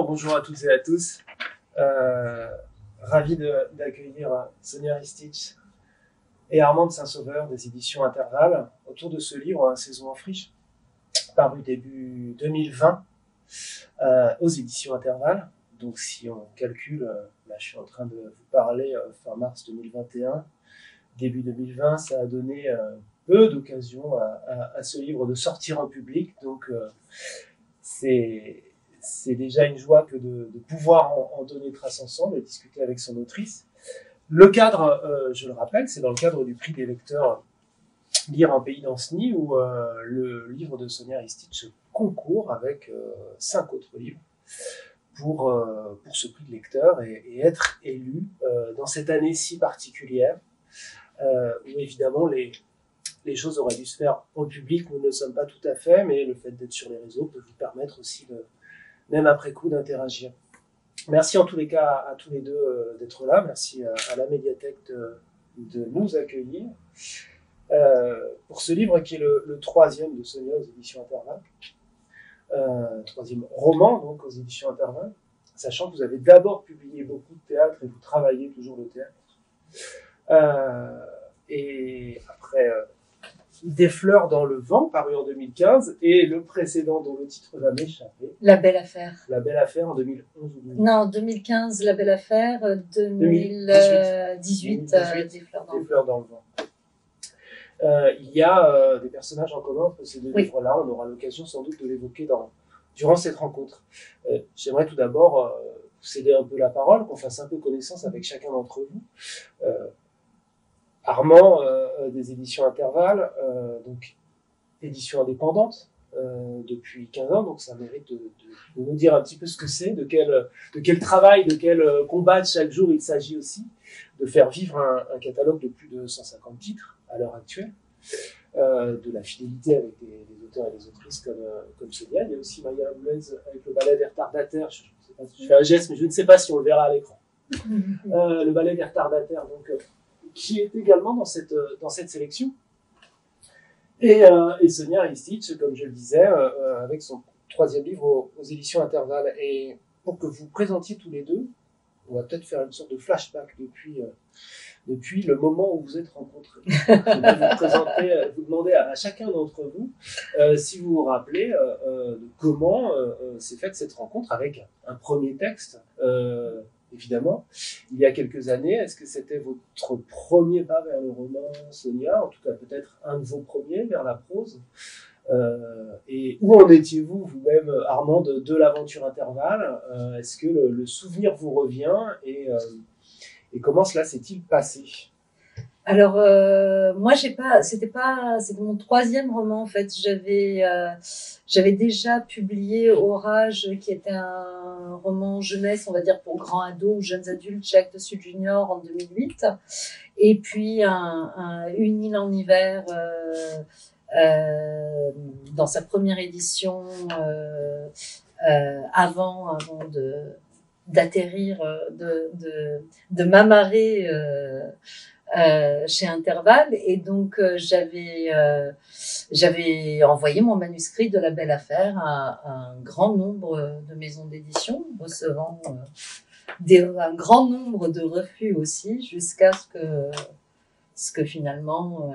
bonjour à toutes et à tous. Ravi d'accueillir Sonia Ristich et Armand de Saint-Sauveur des éditions Intervalle autour de ce livre, Saison en friche, paru début 2020 aux éditions Intervalle. Donc si on calcule, là je suis en train de vous parler fin mars 2021, début 2020, ça a donné peu d'occasions à ce livre de sortir en public. Donc c'est déjà une joie que de pouvoir en donner trace ensemble et discuter avec son autrice. Le cadre, je le rappelle, c'est dans le cadre du prix des lecteurs Lire un pays d'Anceny, où le livre de Sonia Ristich concourt avec 5 autres livres pour ce prix de lecteur et être élu dans cette année si particulière où évidemment les choses auraient dû se faire en public. Nous ne le sommes pas tout à fait, mais le fait d'être sur les réseaux peut vous permettre aussi, même après coup, d'interagir. Merci en tous les cas à tous les deux d'être là. Merci à la médiathèque de nous accueillir pour ce livre qui est le troisième de Sonia aux éditions Intervalle. Troisième roman donc aux éditions Intervalle, sachant que vous avez d'abord publié beaucoup de théâtre et vous travaillez toujours le théâtre. Et après Des fleurs dans le vent, paru en 2015, et le précédent dont le titre va m'échapper. La belle affaire. La belle affaire en 2011 ou 2012. Non, 2015, La belle affaire, 2018, Des fleurs dans le vent. Il y a des personnages en commun entre ces deux livres-là. On aura l'occasion sans doute de l'évoquer durant cette rencontre. J'aimerais tout d'abord vous céder un peu la parole, qu'on fasse un peu connaissance avec chacun d'entre vous. Armand, des éditions Intervalle, donc édition indépendante depuis 15 ans, donc ça mérite de nous dire un petit peu ce que c'est, de quel travail, de quel combat de chaque jour il s'agit aussi, de faire vivre un catalogue de plus de 150 titres à l'heure actuelle, de la fidélité avec des auteurs et des autrices comme Sonia. Il y a aussi Maya Boulez avec le ballet des retardataires. Je fais un geste, mais je ne sais pas si on le verra à l'écran. Le ballet des retardataires, donc qui est également dans cette sélection. Et Sonia Ristich, comme je le disais, avec son troisième livre aux éditions Intervalle. Et pour que vous présentiez tous les deux, on va peut-être faire une sorte de flashback depuis le moment où vous êtes rencontrés. Je vais vous demander à chacun d'entre vous si vous vous rappelez de comment s'est faite cette rencontre avec un premier texte. Évidemment, il y a quelques années, est-ce que c'était votre premier pas vers le roman, Sonia? En tout cas, peut-être un de vos premiers vers la prose. Et où en étiez-vous vous-même, Armand, de l'aventure Intervalle? Est-ce que le souvenir vous revient et comment cela s'est-il passé? Alors moi c'était mon troisième roman en fait. J'avais déjà publié Orage, qui était un roman jeunesse, on va dire pour grands ados ou jeunes adultes, chez Actes Sud Junior en 2008, et puis Une île en hiver dans sa première édition avant d'atterrir, de m'amarrer chez Intervalle. Et donc j'avais envoyé mon manuscrit de La belle affaire à un grand nombre de maisons d'édition, recevant un grand nombre de refus aussi, jusqu'à ce que finalement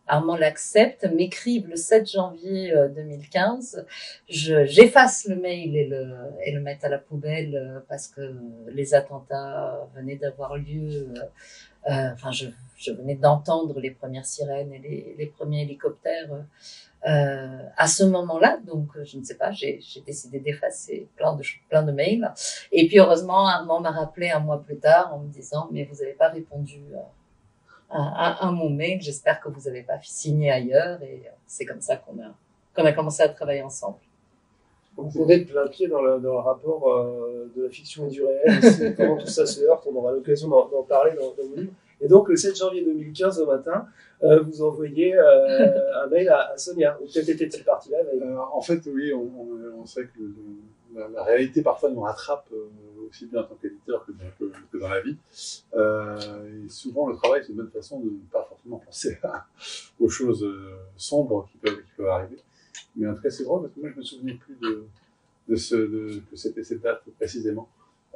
Armand l'accepte, m'écrive le 7 janvier 2015. J'efface le mail et le mette à la poubelle parce que les attentats venaient d'avoir lieu. Je venais d'entendre les premières sirènes et les premiers hélicoptères à ce moment-là. Donc, je ne sais pas, j'ai décidé d'effacer plein de mails. Et puis, heureusement, Armand m'a rappelé un mois plus tard en me disant « Mais vous n'avez pas répondu à mon mail, j'espère que vous n'avez pas signé ailleurs. » Et c'est comme ça qu'on a commencé à travailler ensemble. Vous venez de plein pied dans le rapport de la fiction et du réel, aussi, comment tout ça se heurte. On aura l'occasion d'en parler dans vos livres. Et donc, le 7 janvier 2015 au matin, vous envoyez un mail à Sonia. Ou peut-être était-il parti là en fait, oui, on sait que la réalité parfois nous rattrape aussi bien en tant qu'éditeur que dans la vie. Et souvent, le travail, c'est une bonne façon de ne pas forcément penser aux choses sombres qui peuvent arriver. Mais en tout cas, c'est drôle parce que moi, je me souvenais plus que c'était cette date précisément.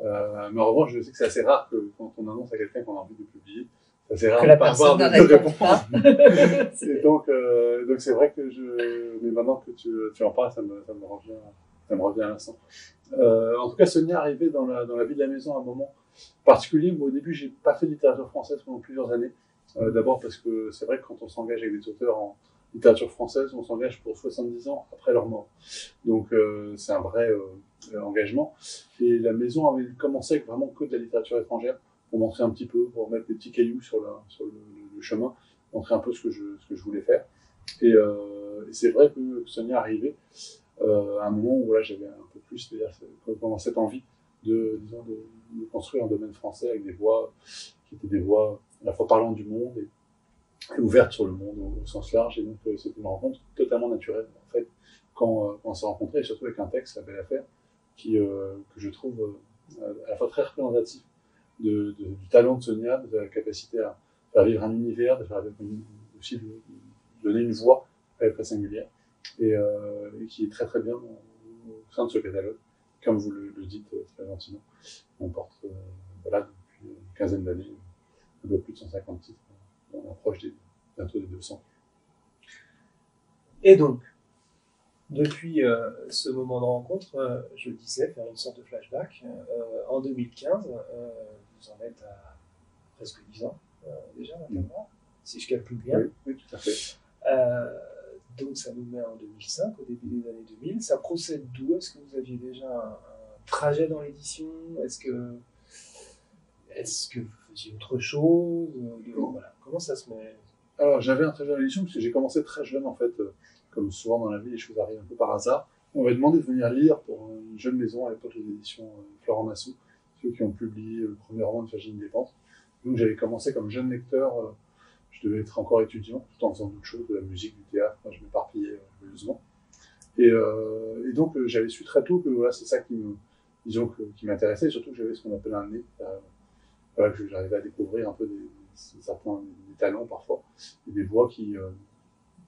Mais en revanche, je sais que c'est assez rare que quand on annonce à quelqu'un qu'on a envie de publier, c'est assez rare Que de la pas avoir personne de ne répond réponse. pas. Et donc c'est vrai que mais maintenant que tu en parles, ça me revient à l'instant. En tout cas, Sonia arrivait dans la vie de la maison à un moment particulier. Moi, au début, j'ai pas fait de littérature française pendant plusieurs années. D'abord parce que c'est vrai que quand on s'engage avec des auteurs en littérature française, on s'engage pour 70 ans après leur mort. Donc c'est un vrai engagement. Et la maison avait commencé avec vraiment que de la littérature étrangère pour montrer un petit peu, pour mettre des petits cailloux sur le chemin, montrer un peu ce que je voulais faire. Et c'est vrai que Sonia arrivait à un moment où là j'avais un peu plus, c'est-à-dire pendant cette envie de construire un domaine français avec des voix qui étaient des voix à la fois parlant du monde et ouvertes sur le monde au sens large. Et donc c'était une rencontre totalement naturelle en fait quand on s'est rencontrés, et surtout avec un texte, La Belle Affaire, que je trouve à la fois très représentatif du talent de Sonia, de la capacité à faire vivre un univers, de faire aussi de donner une voix très singulière, et qui est très très bien au sein de ce catalogue. Comme vous le dites très gentiment, on porte voilà, depuis une quinzaine d'années un peu plus de 150 titres. On approche bientôt des 200. Et donc, depuis ce moment de rencontre, je le disais, faire une sorte de flashback, en 2015, vous en êtes à presque 10 ans déjà, maintenant, si je calcule bien. Oui, tout à fait. Donc ça nous met en 2005, au début des années 2000. Ça procède d'où? Est-ce que vous aviez déjà un trajet dans l'édition? Est-ce que vous faisiez autre chose? Voilà. Comment ça se met? Alors j'avais un trajet dans l'édition parce que j'ai commencé très jeune en fait. Comme souvent dans la vie, les choses arrivent un peu par hasard. On m'avait demandé de venir lire pour une jeune maison, à l'époque les éditions Florent Massou, ceux qui ont publié le premier roman de Virginie Despentes. Donc j'avais commencé comme jeune lecteur, je devais être encore étudiant, tout en faisant d'autres choses, de la musique, du théâtre, je m'éparpillais joyeusement. Et donc j'avais su très tôt que voilà, c'est ça qui m'intéressait, et surtout que j'avais ce qu'on appelle un nez, voilà, que j'arrivais à découvrir un peu certains des talents parfois, et des voix qui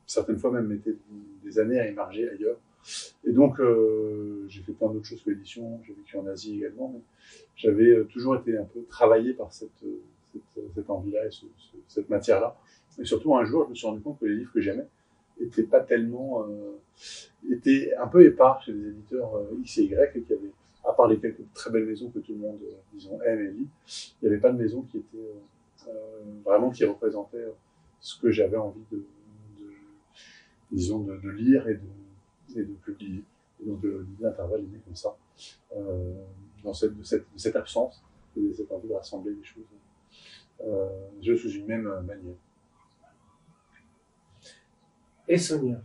certaines fois même mettaient des années à émerger ailleurs. Et donc j'ai fait plein d'autres choses que l'édition, j'ai vécu en Asie également, mais j'avais toujours été un peu travaillé par cette envie-là et cette matière-là. Et surtout un jour, je me suis rendu compte que les livres que j'aimais étaient pas tellement, étaient un peu épars chez les éditeurs X et Y, et qu'il y avait, à part les quelques très belles maisons que tout le monde, disons, aime et lit, il n'y avait pas de maison qui était vraiment qui représentait ce que j'avais envie disons, de lire et de publier. Et donc l'idée d'Intervalle est née comme ça, dans cette absence et de cette envie de rassembler les choses sous une même manière. Et Sonia,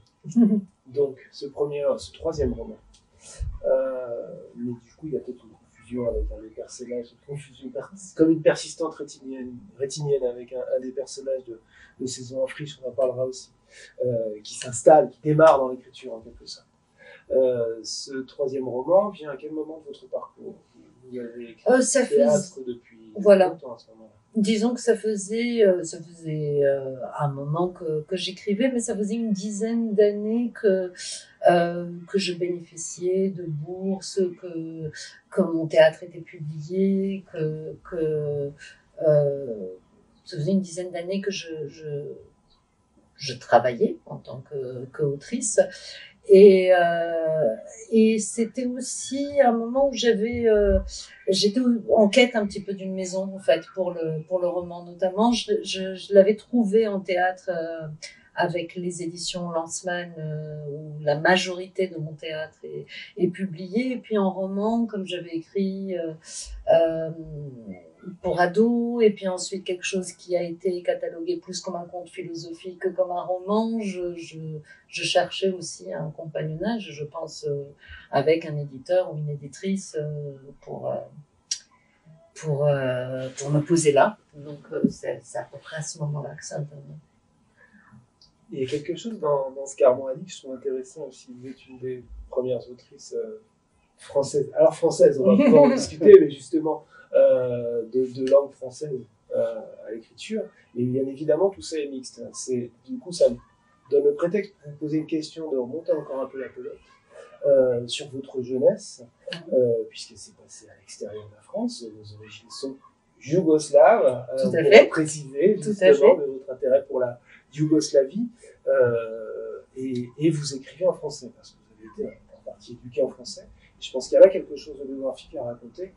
donc ce troisième roman, mais du coup il y a peut-être une confusion avec un des personnages, comme une persistante rétinienne avec un des personnages de Saison en friche, on en parlera aussi, qui s'installe, qui démarre dans l'écriture en quelque sorte. Ce troisième roman vient à quel moment de votre parcours? Vous avez écrit théâtre depuis longtemps à ce moment-là. Disons que ça faisait un moment que j'écrivais, mais ça faisait une dizaine d'années que je bénéficiais de bourses, que mon théâtre était publié, ça faisait une dizaine d'années que je travaillais en tant qu'autrice. Et c'était aussi un moment où j'étais en quête un petit peu d'une maison en fait pour le roman, notamment je l'avais trouvé en théâtre avec les éditions Lanzmann, où la majorité de mon théâtre est publié, et puis en roman, comme j'avais écrit pour ados, et puis ensuite quelque chose qui a été catalogué plus comme un conte philosophique que comme un roman, je cherchais aussi un compagnonnage, je pense, avec un éditeur ou une éditrice pour me poser là. Donc c'est à peu près à ce moment-là que ça intervient. Il y a quelque chose dans ce qu'Armand a dit que je trouve intéressant aussi. Vous êtes une des premières autrices françaises. Alors françaises, on va pouvoir en discuter, mais justement de langue française à l'écriture. Et bien évidemment, tout ça est mixte. Du coup, ça me donne le prétexte pour vous poser une question, de remonter encore un peu la pelote. sur votre jeunesse, puisque c'est passé à l'extérieur de la France. Vos origines sont yougoslaves. Tout à on fait. va préciser Tout à justement fait. de votre intérêt pour la Yougoslavie. Et vous écrivez en français, parce que vous avez été en partie éduqué en français. Et je pense qu'il y a là quelque chose de biographique à raconter,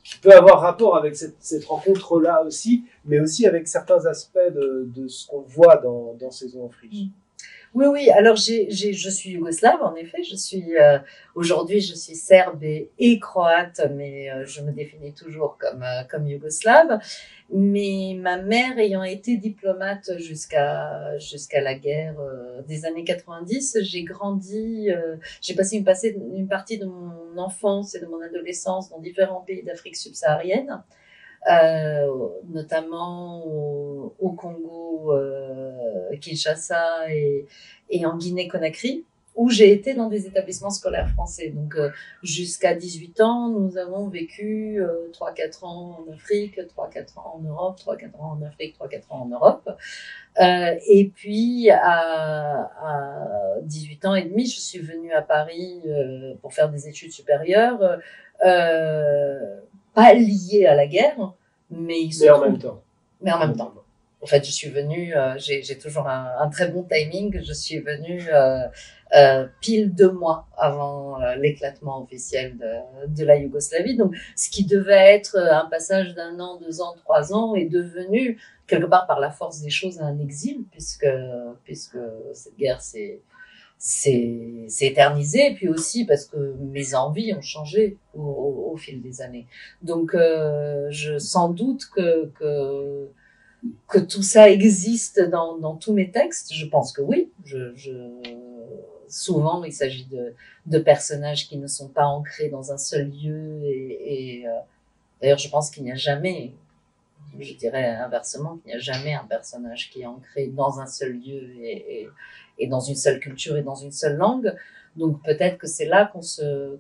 qui peut avoir rapport avec cette rencontre-là aussi, mais aussi avec certains aspects de ce qu'on voit dans Saison en friche. Oui, oui. Alors, je suis yougoslave, en effet. Aujourd'hui, je suis serbe et croate, mais je me définis toujours comme yougoslave. Mais ma mère ayant été diplomate jusqu'à la guerre des années 90, j'ai grandi, j'ai passé une partie de mon enfance et de mon adolescence dans différents pays d'Afrique subsaharienne. Notamment au Congo, Kinshasa et en Guinée-Conakry, où j'ai été dans des établissements scolaires français. Donc, jusqu'à 18 ans, nous avons vécu 3-4 ans en Afrique, 3-4 ans en Europe, 3-4 ans en Afrique, 3-4 ans en Europe. Et puis, à 18 ans et demi, je suis venue à Paris pour faire des études supérieures, pas liées à la guerre, mais en même temps. Mais en même temps. En fait, je suis venue, j'ai toujours un très bon timing. Je suis venue pile 2 mois avant l'éclatement officiel de la Yougoslavie. Donc, ce qui devait être un passage d'1 an, 2 ans, 3 ans est devenu quelque part par la force des choses un exil, puisque cette guerre s'est éternisée, et puis aussi parce que mes envies ont changé au fil des années. Donc, sans doute que tout ça existe dans tous mes textes. Je pense que oui. Souvent, il s'agit de personnages qui ne sont pas ancrés dans un seul lieu et d'ailleurs, je pense qu'il n'y a jamais, je dirais inversement, qu'il n'y a jamais un personnage qui est ancré dans un seul lieu et dans une seule culture et dans une seule langue. Donc, peut-être que c'est là que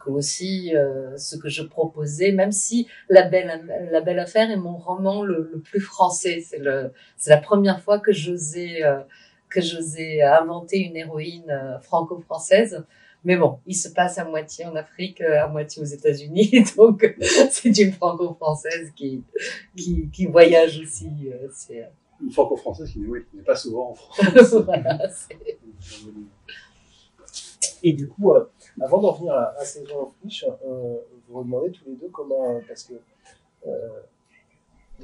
aussi ce que je proposais, même si La Belle Affaire est mon roman le plus français. C'est la première fois que j'osais inventer une héroïne franco-française. Mais bon, il se passe à moitié en Afrique, à moitié aux États-Unis, donc c'est une franco-française qui voyage aussi. Une franco-française qui n'est pas souvent en France. Voilà, Et du coup, avant d'en venir à Saison en friche, vous vous demandez tous les deux comment, parce que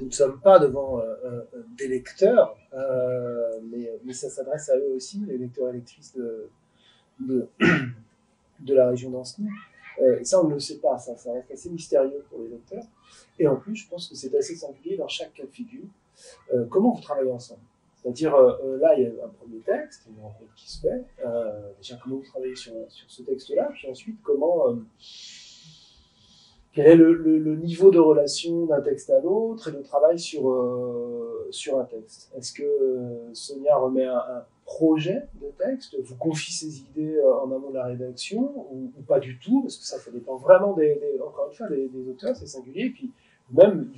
nous ne sommes pas devant des lecteurs, mais ça s'adresse à eux aussi, les lecteurs et lectrices de la région d'Ancenis. Et ça, on ne le sait pas, ça reste assez mystérieux pour les lecteurs. Et en plus, je pense que c'est assez singulier dans chaque cas de figure. Comment vous travaillez ensemble? C'est-à-dire, là, il y a un premier texte, une rencontre qui se fait. Déjà, comment vous travaillez sur ce texte-là? Puis ensuite, quel est le niveau de relation d'un texte à l'autre et de travail sur un texte? Est-ce que Sonia remet un projet de texte, vous confie ses idées en amont de la rédaction ou pas du tout? Parce que ça dépend vraiment encore une fois, des auteurs, c'est singulier. Et puis, même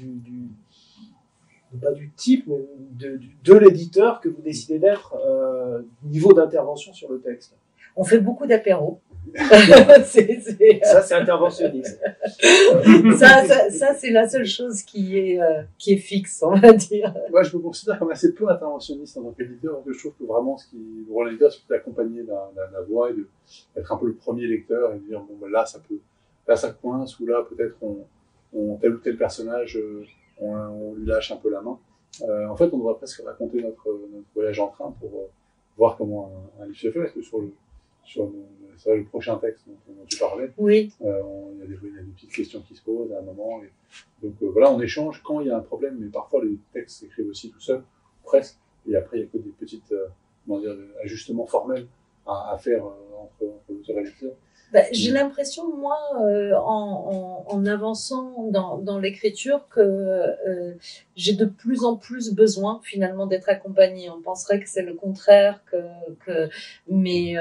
pas du type, mais de l'éditeur que vous décidez d'être, niveau d'intervention sur le texte. On fait beaucoup d'apéros. Ça, c'est interventionniste. ça, c'est la seule chose qui est fixe, on va dire. Moi, je me considère comme assez peu interventionniste en tant qu'éditeur, parce que je trouve que vraiment, le rôle de l'éditeur, c'est d'accompagner la voix et d'être un peu le premier lecteur et de dire, bon, ben là, ça coince, ou là, peut-être, tel ou tel personnage, on lui lâche un peu la main. En fait, on devrait presque raconter notre voyage en train pour voir comment un livre se fait, parce que sur le prochain texte dont tu parlais, oui. Il y a des petites questions qui se posent à un moment. Donc voilà, on échange quand il y a un problème, mais parfois les textes s'écrivent aussi tout seuls, presque. Et après, il n'y a que des petites ajustements formels à faire entre l'auteur et l'éditeur. J'ai l'impression, moi, en avançant dans l'écriture, que j'ai de plus en plus besoin, finalement, d'être accompagnée. On penserait que c'est le contraire, mais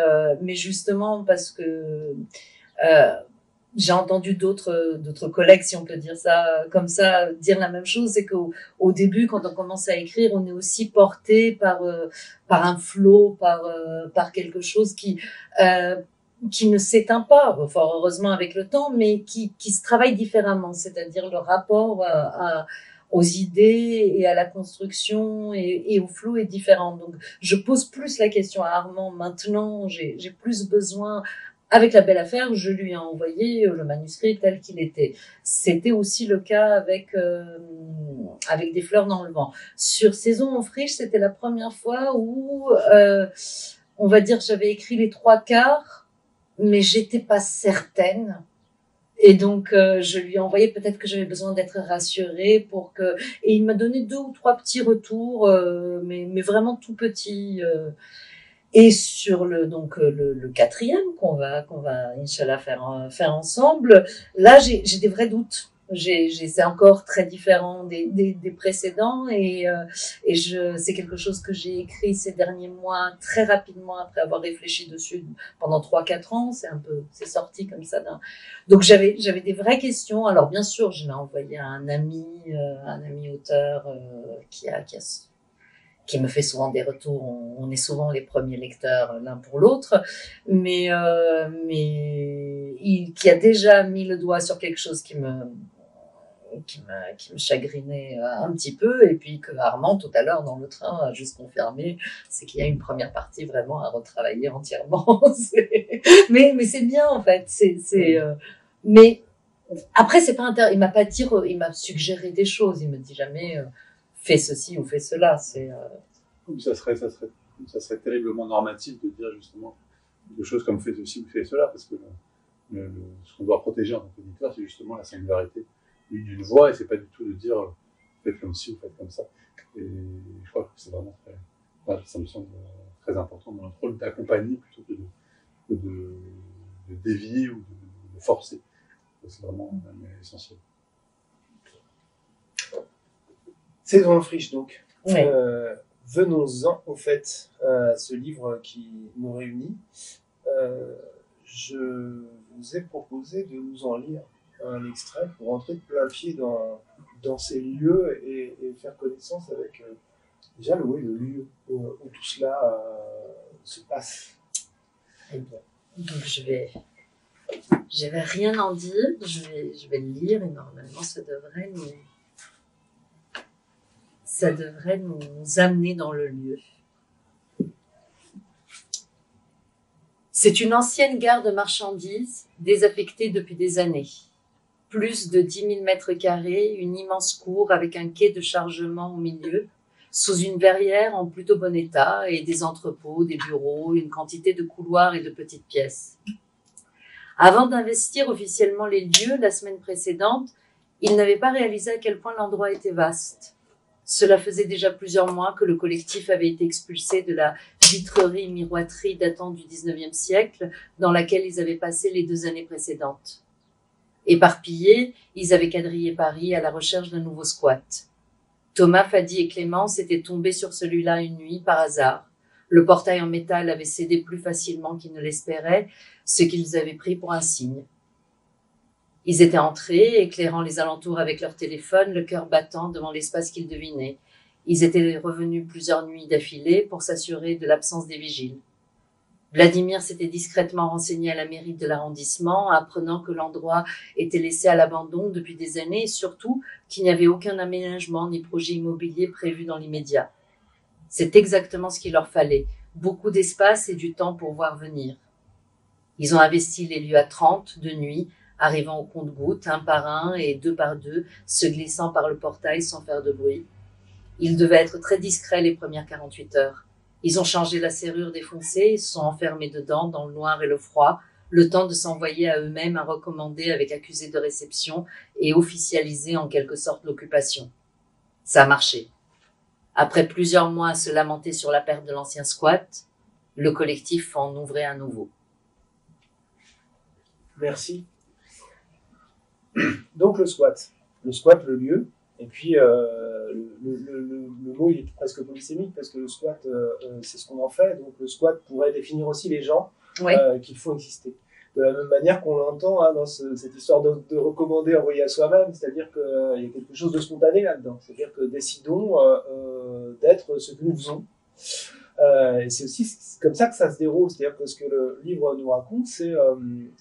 justement parce que j'ai entendu d'autres collègues, si on peut dire ça comme ça, dire la même chose, c'est qu'au début, quand on commence à écrire, on est aussi porté par un flot, par quelque chose qui ne s'éteint pas, fort heureusement avec le temps, mais qui se travaille différemment, c'est-à-dire le rapport aux idées et à la construction et au flot est différent. Donc, je pose plus la question à Armand maintenant, j'ai plus besoin. Avec La Belle Affaire, je lui ai envoyé le manuscrit tel qu'il était. C'était aussi le cas avec Des fleurs dans le vent. Sur Saison en friche, c'était la première fois où, on va dire, j'avais écrit les 3/4, mais j'étais pas certaine. Et donc, je lui ai envoyé, peut-être que j'avais besoin d'être rassurée et il m'a donné 2 ou 3 petits retours, mais vraiment tout petits, et sur le quatrième qu'on va Inch'Allah faire ensemble, là j'ai des vrais doutes. C'est encore très différent des précédents c'est quelque chose que j'ai écrit ces derniers mois très rapidement après avoir réfléchi dessus pendant 3-4 ans. C'est sorti comme ça donc j'avais des vraies questions. Alors bien sûr, je l'ai envoyé à un ami auteur, qui me fait souvent des retours. On est souvent les premiers lecteurs l'un pour l'autre, mais qui a déjà mis le doigt sur quelque chose qui me chagrinait un petit peu, et puis que Armand tout à l'heure dans le train a juste confirmé, c'est qu'il y a une première partie vraiment à retravailler entièrement. Mais c'est bien en fait. Mais après c'est pas il m'a pas dit, il m'a suggéré des choses. Il me dit jamais fais ceci ou fais cela. Ça serait terriblement normatif de dire justement des choses comme fais ceci ou fais cela, parce que ce qu'on doit protéger en tant qu'éditeur, c'est justement la singularité d'une voix, et c'est pas du tout de dire faites comme ci ou faites comme ça. Et je crois que c'est vraiment ça me semble très important dans notre rôle d'accompagner plutôt que de dévier ou de forcer. C'est vraiment essentiel. Saison en friche, donc. Oui. Venons-en au fait à ce livre qui nous réunit. Je vous ai proposé de nous en lire un extrait pour entrer de plein pied dans ces lieux et faire connaissance avec déjà le lieu où tout cela se passe. Donc je vais rien en dire, je vais le lire, et normalement ça devrait nous amener dans le lieu. C'est une ancienne gare de marchandises, désaffectée depuis des années. Plus de 10 000 mètres carrés, une immense cour avec un quai de chargement au milieu, sous une verrière en plutôt bon état, et des entrepôts, des bureaux, une quantité de couloirs et de petites pièces. Avant d'investir officiellement les lieux, la semaine précédente, il n'avait pas réalisé à quel point l'endroit était vaste. Cela faisait déjà plusieurs mois que le collectif avait été expulsé de la vitrerie-miroiterie datant du XIXe siècle, dans laquelle ils avaient passé les 2 années précédentes. Éparpillés, ils avaient quadrillé Paris à la recherche d'un nouveau squat. Thomas, Fadi et Clémence étaient tombés sur celui-là une nuit par hasard. Le portail en métal avait cédé plus facilement qu'ils ne l'espéraient, ce qu'ils avaient pris pour un signe. Ils étaient entrés, éclairant les alentours avec leur téléphone, le cœur battant devant l'espace qu'ils devinaient. Ils étaient revenus plusieurs nuits d'affilée pour s'assurer de l'absence des vigiles. Vladimir s'était discrètement renseigné à la mairie de l'arrondissement, apprenant que l'endroit était laissé à l'abandon depuis des années et surtout qu'il n'y avait aucun aménagement ni projet immobilier prévu dans l'immédiat. C'est exactement ce qu'il leur fallait, beaucoup d'espace et du temps pour voir venir. Ils ont investi les lieux à 30 de nuit, arrivant au compte-gouttes, un par un et 2 par 2, se glissant par le portail sans faire de bruit. Ils devaient être très discrets les premières 48 heures. Ils ont changé la serrure défoncée et se sont enfermés dedans dans le noir et le froid, le temps de s'envoyer à eux-mêmes un recommandé avec accusé de réception et officialiser en quelque sorte l'occupation. Ça a marché. Après plusieurs mois à se lamenter sur la perte de l'ancien squat, le collectif en ouvrait un nouveau. Merci. Donc le squat, le lieu, et puis le mot il est presque polysémique parce que le squat c'est ce qu'on en fait, donc le squat pourrait définir aussi les gens Oui. qu'il faut exister. de la même manière qu'on l'entend dans cette histoire de recommander, envoyer à soi-même, c'est-à-dire qu'il y a quelque chose de spontané là-dedans. C'est-à-dire que décidons d'être ce que nous faisons. Et c'est aussi comme ça que ça se déroule. C'est-à-dire que ce que le livre nous raconte, c'est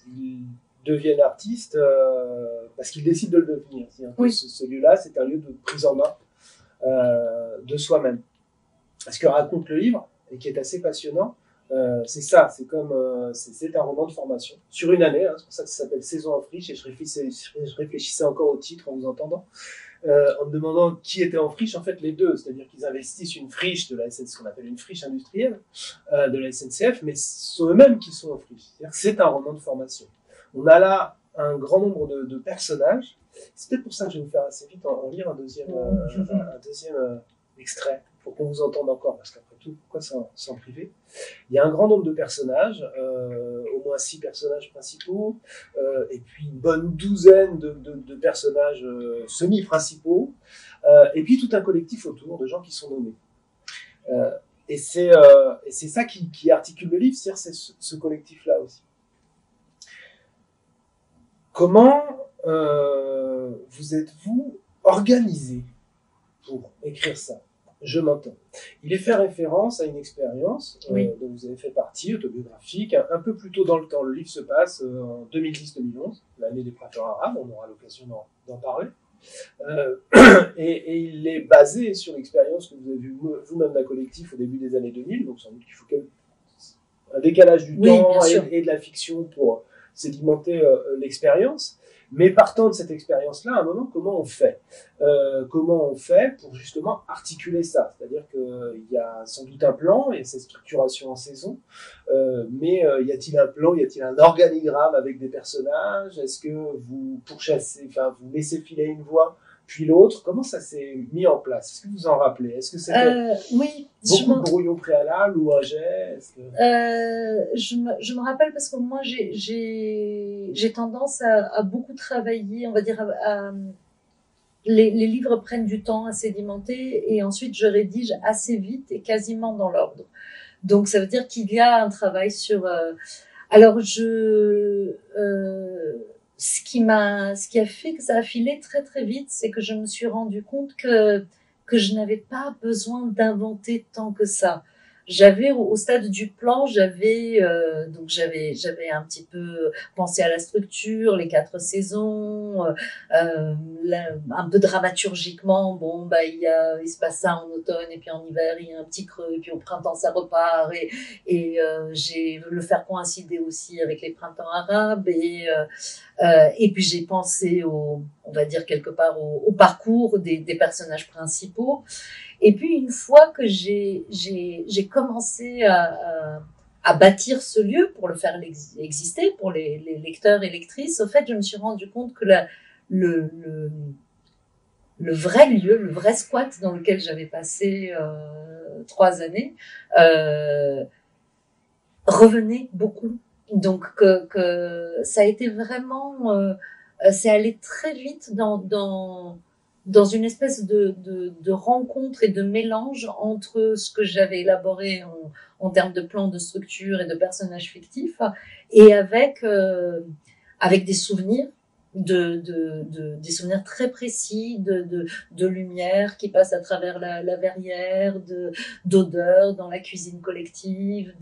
qu'ils deviennent artistes parce qu'ils décident de le devenir. C'est-à-dire que ce lieu-là, c'est un lieu de prise en main de soi-même. Ce que raconte le livre, et qui est assez passionnant, c'est ça, c'est comme c'est un roman de formation sur une année, c'est pour ça que ça s'appelle Saison en friche, et je réfléchissais encore au titre en vous entendant, en me demandant qui était en friche, en fait les deux, c'est-à-dire qu'ils investissent une friche de la SNCF, ce qu'on appelle une friche industrielle de la SNCF, mais ce sont eux-mêmes qui sont en friche, c'est-à-dire que c'est un roman de formation. On a là un grand nombre de personnages, c'est peut-être pour ça que je vais vous faire assez vite en lire un deuxième extrait, pour qu'on vous entende encore, parce qu'après tout, pourquoi s'en priver? Il y a un grand nombre de personnages, au moins 6 personnages principaux, et puis une bonne douzaine de personnages semi-principaux, et puis tout un collectif autour de gens qui sont nommés. Et c'est ça qui articule le livre, c'est ce collectif-là aussi. Comment vous êtes-vous organisé pour écrire ça? Je m'entends. Il est fait référence à une expérience dont vous avez fait partie, autobiographique, un peu plus tôt dans le temps. Le livre se passe en 2010-2011, l'année des printemps arabes, on aura l'occasion d'en parler. Et il est basé sur l'expérience que vous avez vue vous-même d'un collectif au début des années 2000, donc sans doute qu'il faut un décalage du temps et de la fiction pour sédimenter l'expérience. Mais partant de cette expérience-là, à un moment, comment on fait pour justement articuler ça? C'est-à-dire qu'il y a sans doute un plan, il y a cette structuration en saison, mais y a-t-il un plan, y a-t-il un organigramme avec des personnages? Est-ce que vous vous laissez filer une voix, puis l'autre? Comment ça s'est mis en place? Est-ce que vous en rappelez? Est-ce que c'était beaucoup de brouillons préalables ou un jet? Je me rappelle parce que moi j'ai tendance à beaucoup travailler, on va dire les livres prennent du temps à sédimenter et ensuite je rédige assez vite et quasiment dans l'ordre. Donc ça veut dire qu'il y a un travail sur alors ce qui a fait que ça a filé très très vite, c'est que je me suis rendu compte que je n'avais pas besoin d'inventer tant que ça. J'avais au stade du plan, j'avais un petit peu pensé à la structure, les 4 saisons, un peu dramaturgiquement. Bon, il se passe ça en automne et puis en hiver il y a un petit creux et puis au printemps ça repart et j'ai voulu le faire coïncider aussi avec les printemps arabes et puis j'ai pensé on va dire quelque part au parcours des personnages principaux. Et puis une fois que j'ai commencé à bâtir ce lieu pour le faire exister pour les lecteurs et lectrices, au fait je me suis rendu compte que le vrai lieu, le vrai squat dans lequel j'avais passé 3 années revenait beaucoup. Donc que ça a été vraiment c'est allé très vite dans une espèce de rencontre et de mélange entre ce que j'avais élaboré en termes de plan, de structure et de personnages fictifs, et avec des souvenirs, des souvenirs très précis de lumière qui passe à travers la verrière, d'odeurs dans la cuisine collective,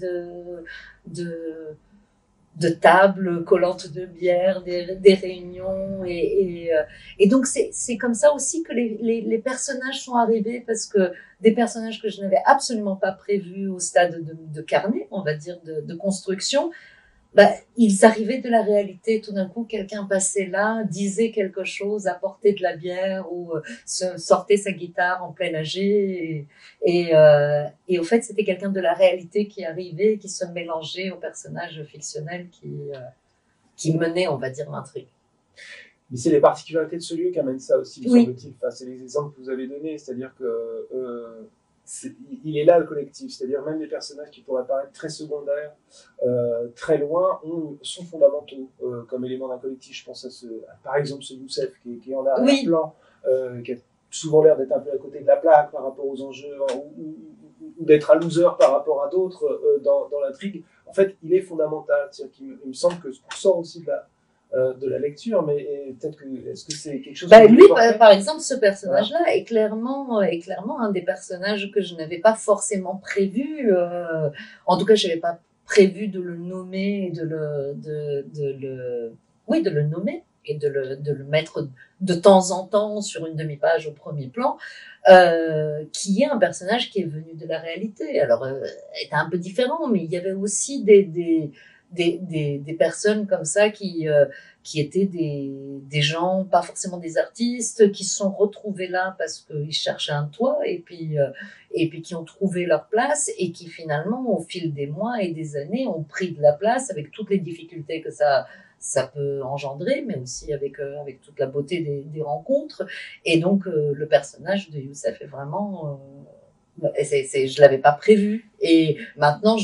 de tables collantes de bière, des réunions et donc c'est comme ça aussi que les personnages sont arrivés, parce que des personnages que je n'avais absolument pas prévus au stade de carnet, on va dire de construction, ils arrivaient de la réalité. Tout d'un coup, quelqu'un passait là, disait quelque chose, apportait de la bière ou sortait sa guitare en plein AG et au fait, c'était quelqu'un de la réalité qui arrivait, qui se mélangeait au personnage fictionnel qui menait, on va dire, l'intrigue. Mais c'est les particularités de ce lieu qui amènent ça aussi, me semble-t-il. Enfin, c'est les exemples que vous avez donnés, c'est-à-dire que il est là le collectif, c'est-à-dire même les personnages qui pourraient paraître très secondaires, très loin, sont fondamentaux comme éléments d'un collectif. Je pense par exemple ce Youssef qui est en arrière-plan, qui a souvent l'air d'être un peu à côté de la plaque par rapport aux enjeux, ou d'être un loser par rapport à d'autres dans l'intrigue. en fait, il est fondamental. C'est-à-dire il me semble que ce qu'on sort aussi de la lecture, mais peut-être est-ce que c'est quelque chose lui, par exemple, ce personnage-là est clairement un des personnages que je n'avais pas forcément prévu. En tout cas, je n'avais pas prévu de le nommer, de le nommer et de le mettre de temps en temps sur une demi-page au premier plan, qui est un personnage qui est venu de la réalité. Alors, était un peu différent, mais il y avait aussi des personnes comme ça qui étaient des gens, pas forcément des artistes, qui se sont retrouvés là parce qu'ils cherchaient un toit et puis qui ont trouvé leur place et qui finalement, au fil des mois et des années, ont pris de la place avec toutes les difficultés que ça peut engendrer, mais aussi avec toute la beauté des rencontres. Et donc, le personnage de Youssef est vraiment... je l'avais pas prévu. Et maintenant,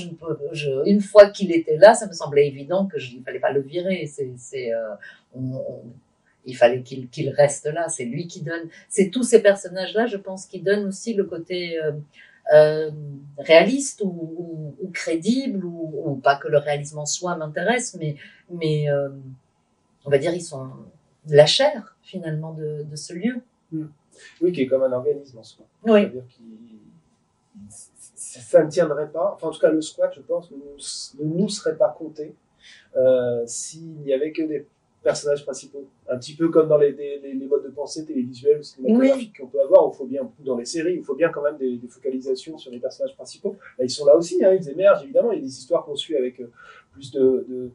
une fois qu'il était là, ça me semblait évident il fallait pas le virer. Il fallait qu'il reste là. C'est lui qui donne. C'est tous ces personnages-là, je pense, qui donnent aussi le côté réaliste ou crédible, ou pas que le réalisme en soi m'intéresse, mais on va dire ils sont la chair finalement de ce lieu. Oui, qui est comme un organisme en soi. Oui. C'est-à-dire ça ne tiendrait pas, enfin en tout cas le squat, je pense, ne nous serait pas compté s'il n'y avait que des personnages principaux. Un petit peu comme dans les modes de pensée télévisuels ou cinématographiques qu'on peut avoir, il faut bien, dans les séries, il faut bien quand même des focalisations sur les personnages principaux. Là, ils sont là aussi, ils émergent, évidemment, il y a des histoires qu'on suit avec plus de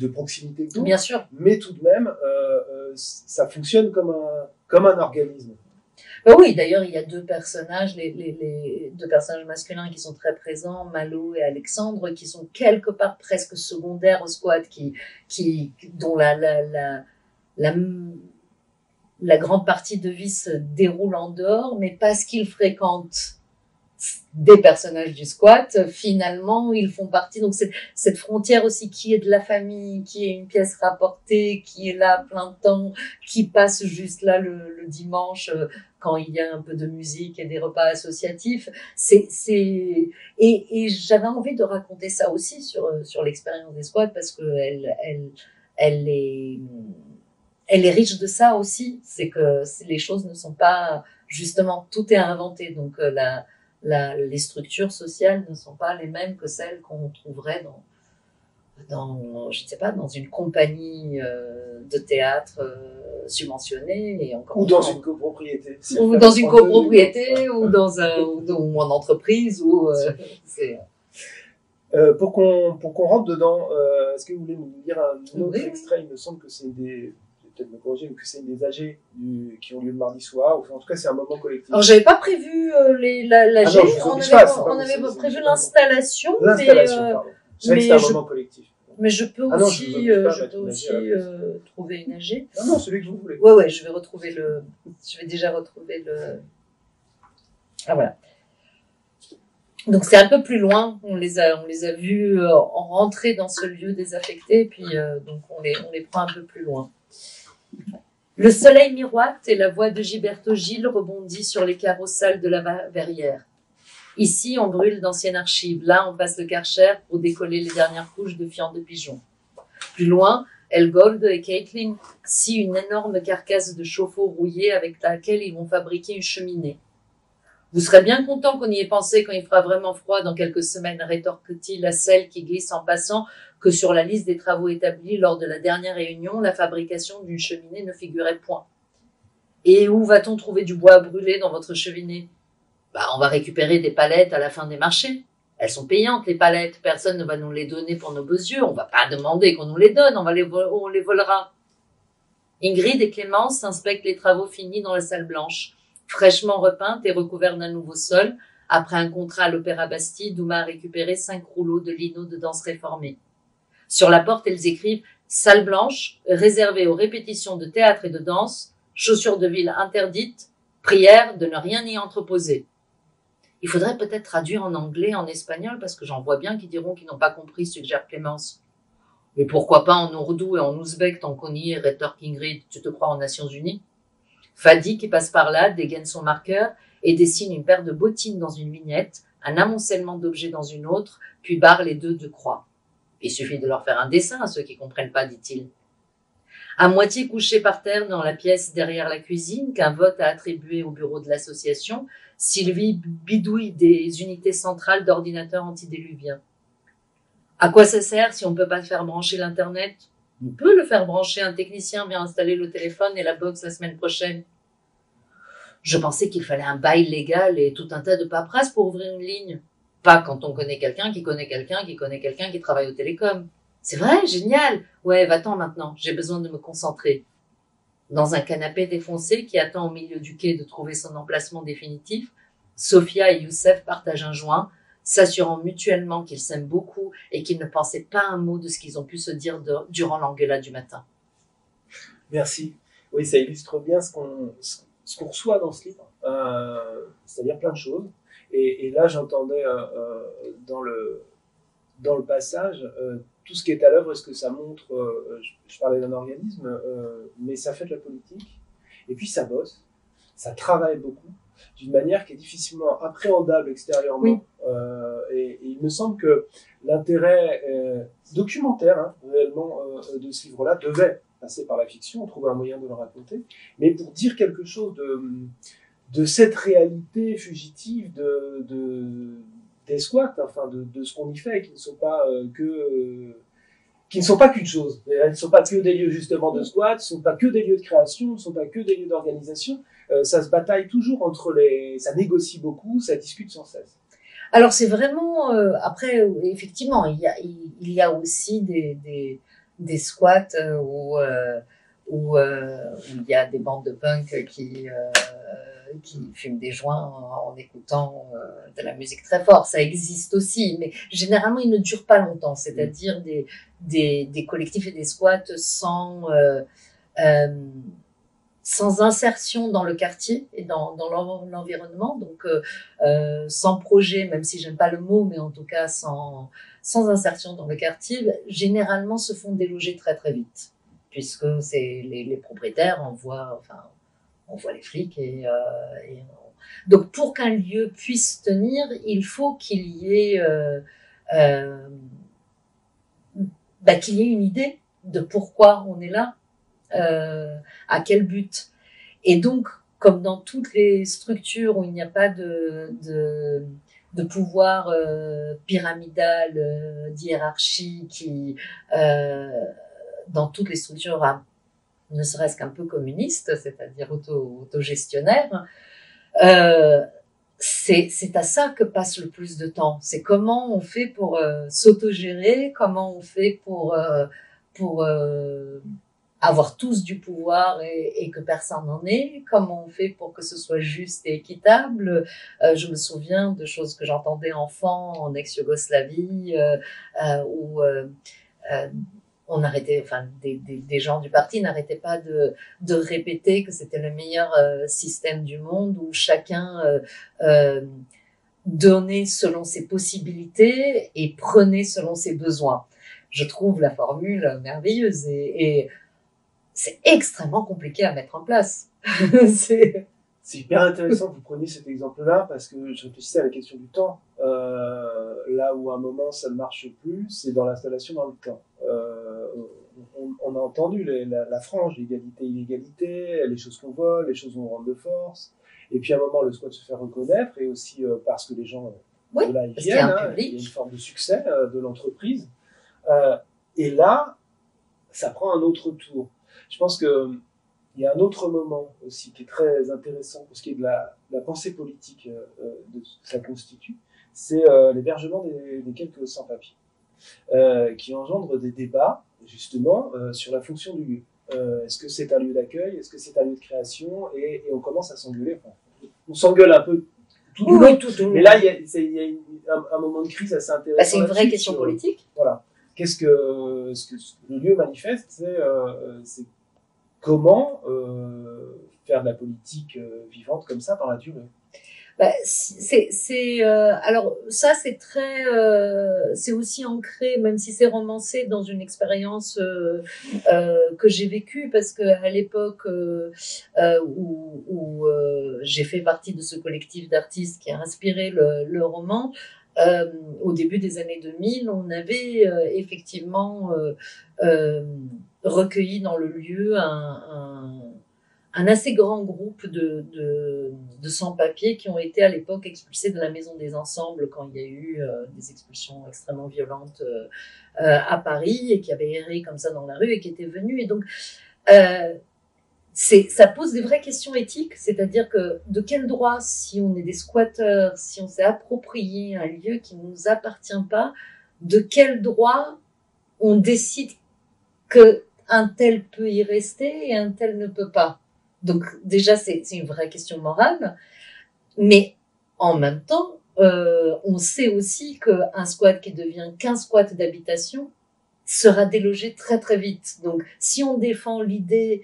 proximité que d'autres. Bien sûr. Mais tout de même, ça fonctionne comme un organisme. Oui, d'ailleurs, il y a deux personnages, les deux personnages masculins qui sont très présents, Malo et Alexandre, qui sont quelque part presque secondaires au squat, dont la grande partie de vie se déroule en dehors, mais parce qu'ils fréquentent des personnages du squat, finalement, ils font partie. Donc, cette frontière aussi qui est de la famille, qui est une pièce rapportée, qui est là plein de temps, qui passe juste là le dimanche, quand il y a un peu de musique et des repas associatifs. Et j'avais envie de raconter ça aussi sur l'expérience des squats parce que elle est riche de ça aussi. C'est que les choses ne sont pas, justement, tout est inventé. Donc, les structures sociales ne sont pas les mêmes que celles qu'on trouverait dans je ne sais pas, dans une compagnie de théâtre subventionnée et encore ou dans une copropriété. Ou dans une copropriété ou ou en entreprise ou pour qu'on rentre dedans, est-ce que vous voulez nous lire un autre extrait? Il me semble que c'est peut-être me corriger, que c'est des AG qui ont lieu le mardi soir, ou en tout cas c'est un moment collectif. Alors j'avais pas prévu l'AG, on avait prévu l'installation, pardon. Je savais que c'était un moment collectif. Mais je peux aussi trouver une AG. Non, celui que vous voulez. Ouais, je vais déjà retrouver le... Ah voilà. Donc c'est un peu plus loin, on les a vus rentrer dans ce lieu désaffecté, puis donc on les prend un peu plus loin. Le soleil miroite et la voix de Gilberto Gil rebondit sur les carreaux sales de la verrière. Ici, on brûle d'anciennes archives. Là, on passe le Karcher pour décoller les dernières couches de fientes de pigeons. Plus loin, Elgold et Caitlin scient une énorme carcasse de chauffe-eau rouillée avec laquelle ils vont fabriquer une cheminée. Vous serez bien content qu'on y ait pensé quand il fera vraiment froid dans quelques semaines, rétorque-t-il à celle qui glisse en passant que sur la liste des travaux établis lors de la dernière réunion, la fabrication d'une cheminée ne figurait point. Et où va-t-on trouver du bois à brûler dans votre cheminée? On va récupérer des palettes à la fin des marchés. Elles sont payantes, les palettes. Personne ne va nous les donner pour nos beaux yeux. On va pas demander qu'on nous les donne. On les volera. Ingrid et Clémence inspectent les travaux finis dans la salle blanche, fraîchement repeinte et recouverte d'un nouveau sol. Après un contrat à l'Opéra Bastille, Douma a récupéré 5 rouleaux de lino de danse réformée. Sur la porte, elles écrivent « Salle blanche, réservée aux répétitions de théâtre et de danse, chaussures de ville interdites, prière de ne rien y entreposer. » Il faudrait peut-être traduire en anglais, en espagnol, parce que j'en vois bien qui diront qu'ils n'ont pas compris, suggère Clémence. Mais pourquoi pas en ourdou et en ouzbek tant qu'on y est, rétorque Ingrid, tu te crois aux Nations Unies? Fadi, qui passe par là, dégaine son marqueur et dessine une paire de bottines dans une vignette, un amoncellement d'objets dans une autre, puis barre les deux de croix. Il suffit de leur faire un dessin à ceux qui comprennent pas, dit-il. À moitié couché par terre dans la pièce derrière la cuisine qu'un vote a attribué au bureau de l'association, Sylvie bidouille des unités centrales d'ordinateurs antidéluviens. À quoi ça sert si on ne peut pas faire brancher l'Internet? On peut le faire brancher, un technicien vient installer le téléphone et la box la semaine prochaine. Je pensais qu'il fallait un bail légal et tout un tas de paperasse pour ouvrir une ligne. Pas quand on connaît quelqu'un qui connaît quelqu'un qui connaît quelqu'un qui travaille au télécom. C'est vrai, génial. Ouais, va-t'en maintenant, j'ai besoin de me concentrer. Dans un canapé défoncé qui attend au milieu du quai de trouver son emplacement définitif, Sophia et Youssef partagent un joint, s'assurant mutuellement qu'ils s'aiment beaucoup et qu'ils ne pensaient pas un mot de ce qu'ils ont pu se dire durant l'engueulade du matin. Merci. Oui, ça illustre bien ce qu'on reçoit dans ce livre, c'est-à-dire plein de choses. Et là, j'entendais dans le passage tout ce qui est à l'œuvre et ce que ça montre. Je parlais d'un organisme, mais ça fait de la politique. Et puis ça bosse, ça travaille beaucoup, d'une manière qui est difficilement appréhendable extérieurement. Oui. Et il me semble que l'intérêt documentaire, réellement, de ce livre-là devait passer par la fiction, on trouvait un moyen de le raconter, mais pour dire quelque chose de cette réalité fugitive des squats, enfin de ce qu'on y fait, qui ne sont pas qui ne sont pas qu'une chose. Elles ne sont pas que des lieux justement de squat, ne sont pas que des lieux de création, ne sont pas que des lieux d'organisation. Ça se bataille toujours entre ça négocie beaucoup, ça discute sans cesse. Alors c'est vraiment après effectivement il y a aussi des squats où il y a des bandes de punk qui fument des joints en écoutant de la musique très fort. Ça existe aussi, mais généralement, ils ne durent pas longtemps. C'est-à-dire des collectifs et des squats sans insertion dans le quartier et dans l'environnement. Donc, sans projet, même si j'aime pas le mot, mais en tout cas sans insertion dans le quartier, généralement se font déloger très très vite, puisque c'est les propriétaires envoient les flics donc pour qu'un lieu puisse tenir, il faut qu'il y ait une idée de pourquoi on est là, à quel but. Et donc, comme dans toutes les structures où il n'y a pas de pouvoir pyramidal, d'hiérarchie qui dans toutes les structures ne serait-ce qu'un peu communiste, c'est-à-dire autogestionnaire, c'est à ça que passe le plus de temps. C'est comment on fait pour s'autogérer, comment on fait pour avoir tous du pouvoir et que personne n'en ait, comment on fait pour que ce soit juste et équitable. Je me souviens de choses que j'entendais enfant en ex-Yougoslavie, où on arrêtait, des gens du parti n'arrêtaient pas de répéter que c'était le meilleur système du monde où chacun donnait selon ses possibilités et prenait selon ses besoins. Je trouve la formule merveilleuse et c'est extrêmement compliqué à mettre en place. C'est hyper intéressant que vous preniez cet exemple-là parce que je réfléchissais à la question du temps. Là où à un moment ça ne marche plus, c'est dans l'installation dans le temps. On a entendu la frange, l'égalité, illégalité, les choses qu'on vole, les choses où on rentre de force. Et puis à un moment, le squat se fait reconnaître et aussi parce que les gens de là ils viennent, il y a une forme de succès de l'entreprise. Et là, ça prend un autre tour. Je pense que il y a un autre moment aussi qui est très intéressant pour ce qui est de la pensée politique de ce que ça constitue, c'est l'hébergement des quelques sans-papiers, qui engendre des débats justement sur la fonction du lieu. Est-ce que c'est un lieu d'accueil? Est-ce que c'est un lieu de création? Et on commence à s'engueuler. Enfin, on s'engueule un peu tout du long. Mais là, il y a un moment de crise assez intéressant. C'est une vraie question politique. Voilà. Qu'est-ce que le lieu manifeste? C'est comment faire de la politique vivante comme ça dans la durée. Alors ça c'est très c'est aussi ancré, même si c'est romancé, dans une expérience que j'ai vécue, parce que à l'époque où j'ai fait partie de ce collectif d'artistes qui a inspiré le roman, au début des années 2000, on avait effectivement recueilli dans le lieu un assez grand groupe de sans-papiers qui ont été à l'époque expulsés de la Maison des Ensembles quand il y a eu des expulsions extrêmement violentes à Paris, et qui avaient erré comme ça dans la rue et qui étaient venus. Et donc, ça pose des vraies questions éthiques, c'est-à-dire que de quel droit, si on est des squatteurs, si on s'est approprié un lieu qui ne nous appartient pas, de quel droit on décide que un tel peut y rester et un tel ne peut pas. Donc déjà, c'est une vraie question morale, mais en même temps, on sait aussi qu'un squat qui devient qu'un squat d'habitation sera délogé très très vite. Donc si on défend l'idée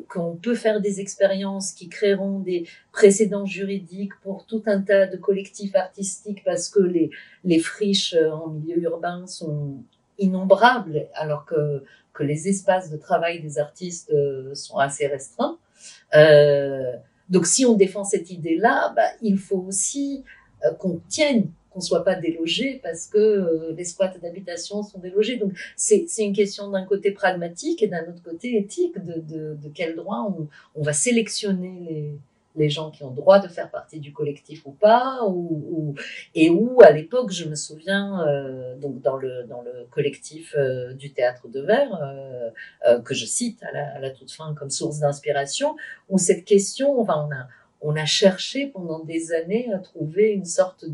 qu'on peut faire des expériences qui créeront des précédents juridiques pour tout un tas de collectifs artistiques, parce que les friches en milieu urbain sont innombrables, alors que les espaces de travail des artistes sont assez restreints. Donc si on défend cette idée-là, il faut aussi qu'on tienne, qu'on soit pas délogé parce que les squats d'habitation sont délogés. Donc c'est une question d'un côté pragmatique et d'un autre côté éthique de quel droit on va sélectionner les gens qui ont droit de faire partie du collectif ou pas, et où à l'époque, je me souviens, donc dans le collectif du Théâtre de Verre, que je cite à la toute fin comme source d'inspiration, où cette question, enfin, on a cherché pendant des années à trouver une sorte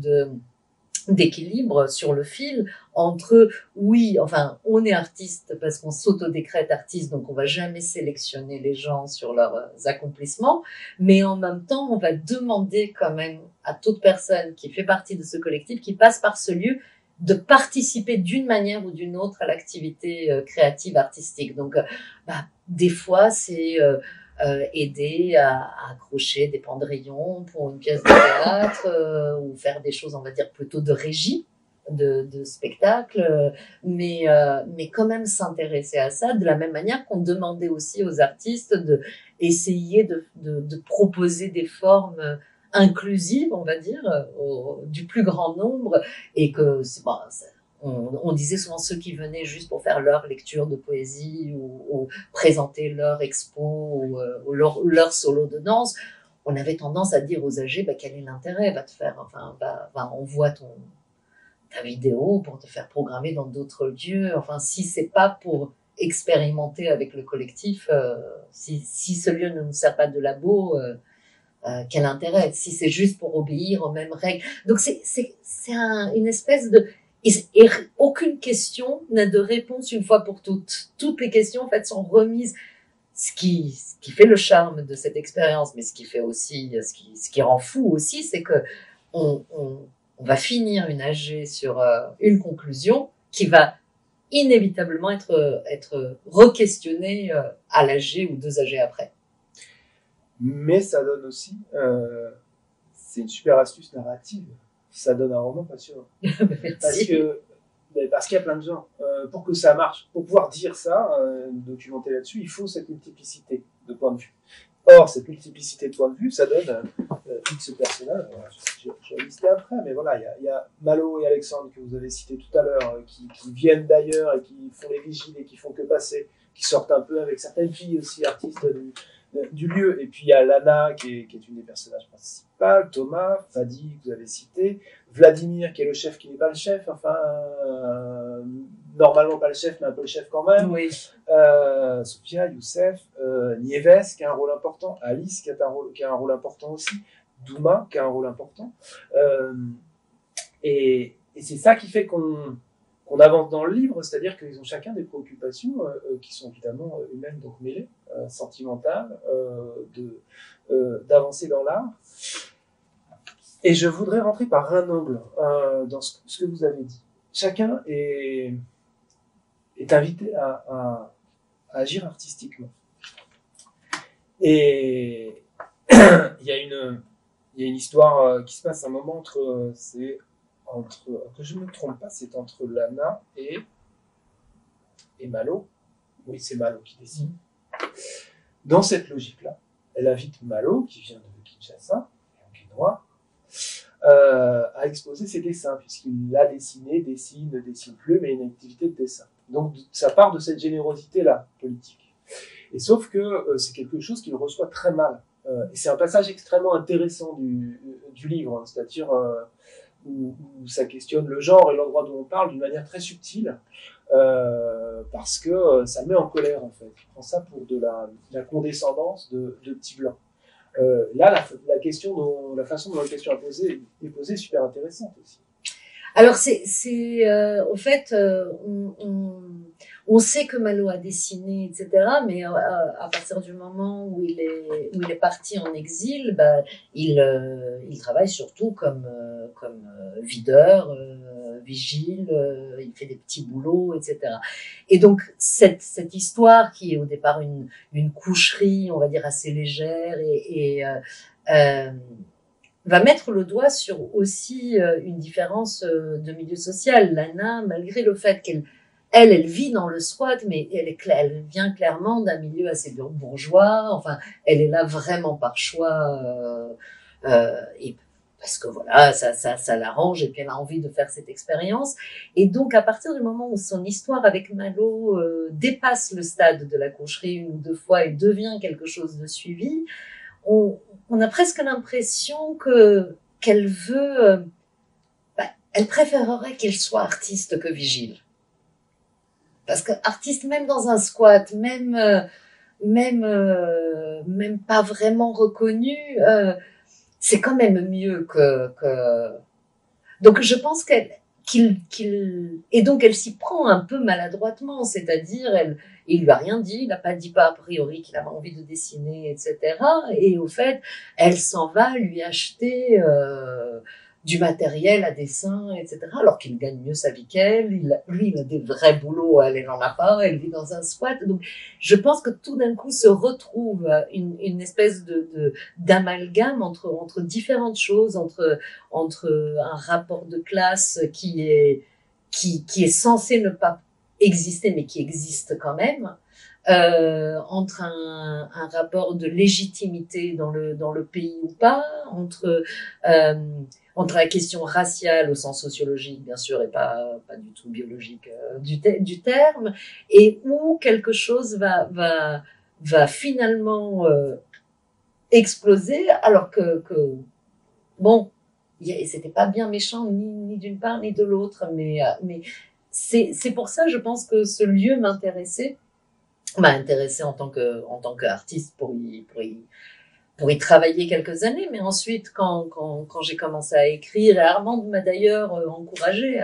d'équilibre sur le fil entre, oui, enfin, on est artiste parce qu'on s'autodécrète artiste, donc on va jamais sélectionner les gens sur leurs accomplissements, mais en même temps, on va demander quand même à toute personne qui fait partie de ce collectif, qui passe par ce lieu, de participer d'une manière ou d'une autre à l'activité créative artistique. Donc, des fois, c'est aider à accrocher des pendrillons pour une pièce de théâtre, ou faire des choses, on va dire, plutôt de régie de spectacle, mais quand même s'intéresser à ça de la même manière qu'on demandait aussi aux artistes de essayer de proposer des formes inclusives, on va dire, du plus grand nombre, et que on disait souvent ceux qui venaient juste pour faire leur lecture de poésie ou présenter leur expo ou leur solo de danse, on avait tendance à dire aux âgés, quel est l'intérêt, va te faire, enfin, envoie ta vidéo pour te faire programmer dans d'autres lieux. Enfin, si c'est pas pour expérimenter avec le collectif, si ce lieu ne nous sert pas de labo, quel intérêt? Si c'est juste pour obéir aux mêmes règles. Donc c'est une espèce de... Et aucune question n'a de réponse une fois pour toutes. Toutes les questions, en fait, sont remises. Ce qui fait le charme de cette expérience, mais ce qui fait aussi, ce qui rend fou aussi, c'est que on va finir une AG sur une conclusion qui va inévitablement être re-questionnée à l'AG ou 2 AG après. Mais ça donne aussi, c'est une super astuce narrative, ça donne un roman passionnant. Parce qu'il y a plein de gens. Pour que ça marche, pour pouvoir dire ça, documenter là-dessus, il faut cette multiplicité de points de vue. Or, cette multiplicité de points de vue, ça donne ce personnage. Je vais lister après, mais voilà, il y a Malo et Alexandre que vous avez cités tout à l'heure, qui viennent d'ailleurs et qui font les vigiles et qui font que passer, qui sortent un peu avec certaines filles aussi, artistes du lieu. Et puis il y a Lana qui est une des personnages principales, Thomas, Fadi que vous avez cité, Vladimir qui est le chef qui n'est pas le chef, enfin normalement pas le chef mais un peu le chef quand même. Oui. Sophia, Youssef, Nieves qui a un rôle important, Alice qui a un rôle important aussi, Douma qui a un rôle important. Et c'est ça qui fait qu'on avance dans le livre, c'est-à-dire qu'ils ont chacun des préoccupations qui sont évidemment humaines, donc mêlées, sentimentales, d'avancer dans l'art. Et je voudrais rentrer par un angle dans ce que vous avez dit. Chacun est invité à agir artistiquement. Et il y a une histoire qui se passe un moment entre que je ne me trompe pas, c'est entre Lana et Malo. Oui, c'est Malo qui décide. Dans cette logique-là, elle invite Malo, qui vient de Kinshasa, qui est noir, à exposer ses dessins, puisqu'il a dessiné, dessine, ne dessine plus, mais une activité de dessin. Donc ça part de cette générosité-là, politique. Et sauf que c'est quelque chose qu'il reçoit très mal. Et c'est un passage extrêmement intéressant du livre, hein, c'est-à-dire où ça questionne le genre et l'endroit d'où on parle d'une manière très subtile, parce que ça met en colère, en fait. Il prend ça pour de la condescendance de petits blancs. Là, la façon dont la question est posée est super intéressante aussi. Alors au fait, on sait que Malo a dessiné, etc. Mais à partir du moment où il est parti en exil, il travaille surtout comme videur, vigile, il fait des petits boulots, etc. Et donc cette histoire qui est au départ une coucherie, on va dire assez légère et va mettre le doigt sur aussi une différence de milieu social. Lana, malgré le fait qu'elle vit dans le squat, mais elle vient clairement d'un milieu assez bourgeois. Enfin, elle est là vraiment par choix et parce que voilà, ça l'arrange et puis elle a envie de faire cette expérience. Et donc, à partir du moment où son histoire avec Malo dépasse le stade de la coucherie une ou deux fois et devient quelque chose de suivi, on a presque l'impression qu'elle veut, elle préférerait qu'il soit artiste que vigile. Parce que artiste, même dans un squat, même pas vraiment reconnu, c'est quand même mieux que. Donc je pense et donc elle s'y prend un peu maladroitement, c'est-à-dire il lui a rien dit, il n'a pas dit pas a priori qu'il avait envie de dessiner, etc. Et au fait, elle s'en va lui acheter du matériel à dessin, etc. Alors qu'il gagne mieux sa vie qu'elle, lui il a des vrais boulots, elle n'en a pas, elle vit dans un squat. Donc je pense que tout d'un coup se retrouve une espèce d'amalgame entre différentes choses, entre un rapport de classe qui est censé ne pas exister mais qui existe quand même, entre un rapport de légitimité dans le pays ou pas, entre la question raciale au sens sociologique bien sûr et pas du tout biologique du terme, et où quelque chose va finalement exploser alors que bon, c'était pas bien méchant ni d'une part ni de l'autre, mais c'est pour ça je pense que ce lieu m'a intéressé en tant qu'artiste pour y travailler quelques années. Mais ensuite quand j'ai commencé à écrire, et Armand m'a d'ailleurs encouragé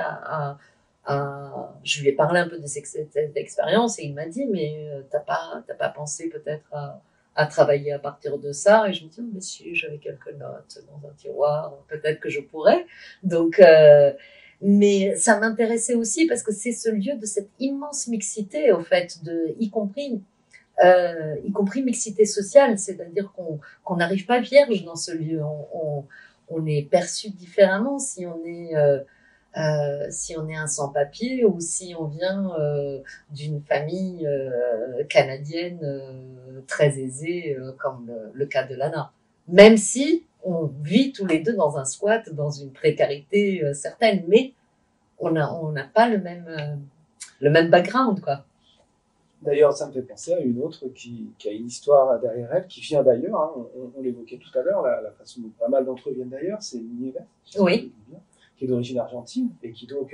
je lui ai parlé un peu de cette expérience et il m'a dit mais t'as pas pensé peut-être à travailler à partir de ça? Et je me dis, mais si, j'avais quelques notes dans un tiroir, peut-être que je pourrais. Donc, mais ça m'intéressait aussi parce que c'est ce lieu de cette immense mixité, au fait, y compris mixité sociale, c'est-à-dire qu'on n'arrive pas vierge dans ce lieu. On est perçu différemment si on est un sans-papier ou si on vient d'une famille canadienne très aisée, comme le cas de Lana. Même si on vit tous les deux dans un squat, dans une précarité certaine, mais on n'a pas le même background, quoi. D'ailleurs, ça me fait penser à une autre qui a une histoire derrière elle, qui vient d'ailleurs, hein, on l'évoquait tout à l'heure, la façon dont pas mal d'entre eux viennent d'ailleurs, c'est Nieves. Oui. Qui est d'origine argentine et qui donc